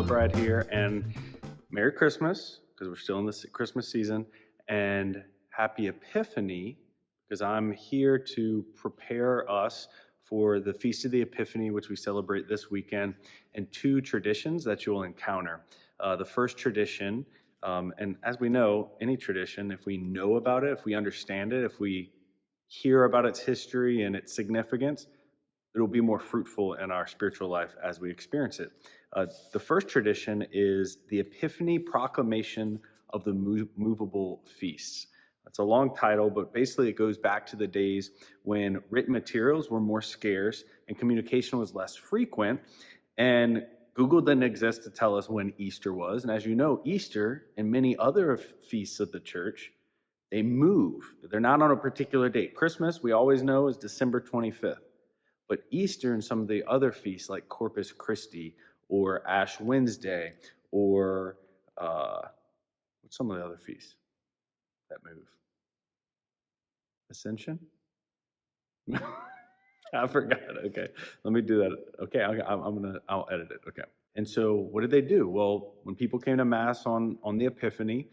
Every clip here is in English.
the bread here, and Merry Christmas, because we're still in this Christmas season, and Happy Epiphany, because I'm here to prepare us for the Feast of the Epiphany, which we celebrate this weekend, and two traditions that you will encounter. The first tradition, and as we know, any tradition, if we know about it, if we understand it, if we hear about its history and its significance, it'll be more fruitful in our spiritual life as we experience it. The first tradition is the Epiphany Proclamation of the Movable Feasts. It's a long title, but basically it goes back to the days when written materials were more scarce and communication was less frequent. And Google didn't exist to tell us when Easter was. And as you know, Easter and many other feasts of the church, they move. They're not on a particular date. Christmas, we always know, is December 25th. But Easter and some of the other feasts like Corpus Christi or Ash Wednesday or what's some of the other feasts that move? Ascension? I forgot. Okay, let me do that. Okay, I'll edit it. Okay. And so what did they do? Well, when people came to Mass on the Epiphany,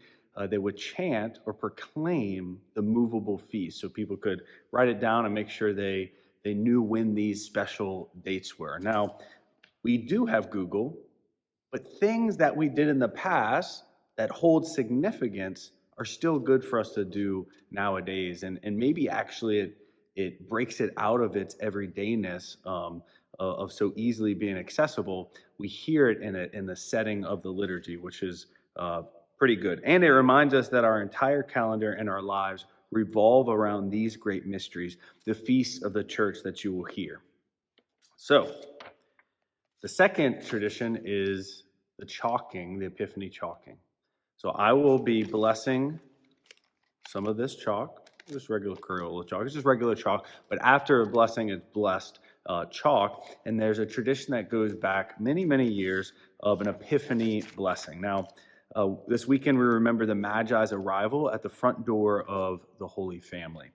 they would chant or proclaim the movable feast, so people could write it down and make sure they knew when these special dates were. Now, we do have Google, but things that we did in the past that hold significance are still good for us to do nowadays. And maybe actually it breaks it out of its everydayness of so easily being accessible. We hear it in the setting of the liturgy, which is pretty good. And it reminds us that our entire calendar and our lives revolve around these great mysteries, the feasts of the church that you will hear. So, the second tradition is the chalking, the Epiphany chalking. So I will be blessing some of this chalk, just regular Crayola chalk. It's just regular chalk, but after a blessing, it's blessed chalk. And there's a tradition that goes back many, many years of an Epiphany blessing. Now, this weekend, we remember the Magi's arrival at the front door of the Holy Family.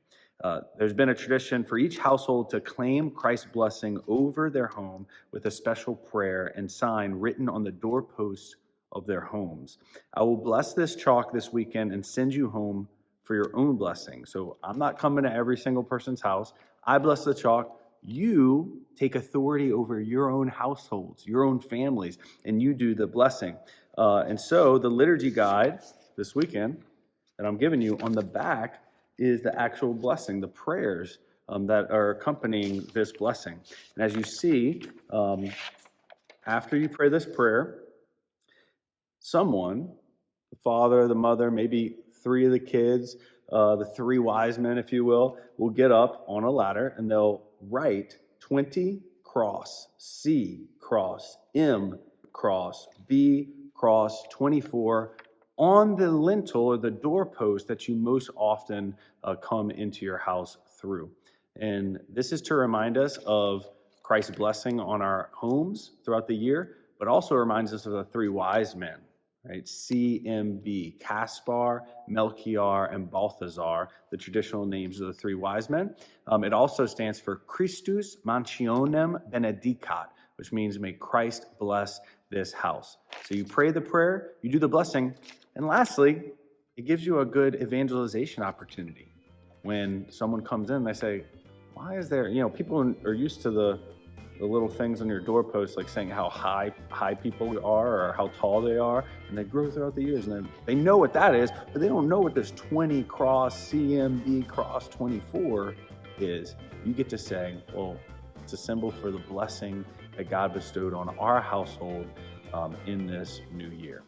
There's been a tradition for each household to claim Christ's blessing over their home with a special prayer and sign written on the doorposts of their homes. I will bless this chalk this weekend and send you home for your own blessing. So I'm not coming to every single person's house. I bless the chalk. You take authority over your own households, your own families, and you do the blessing. And so the liturgy guide this weekend that I'm giving you on the back is the actual blessing, the prayers that are accompanying this blessing. And as you see, after you pray this prayer, someone, the father, the mother, maybe three of the kids, the three wise men, if you will get up on a ladder and they'll write 20 cross, C cross, M cross, B cross, 24 on the lintel or the doorpost that you most often come into your house through. And this is to remind us of Christ's blessing on our homes throughout the year, but also reminds us of the three wise men, right? CMB, Caspar, Melchior, and Balthazar, the traditional names of the three wise men. It also stands for Christus Mansionem Benedicat, which means may Christ bless this house. So you pray the prayer, you do the blessing, and lastly, it gives you a good evangelization opportunity. When someone comes in, they say, why is there, people are used to the little things on your doorpost, like saying how high people are or how tall they are, and they grow throughout the years, and then they know what that is, but they don't know what this 20 cross CMB cross 24 is. You get to say, well, it's a symbol for the blessing that God bestowed on our household in this new year.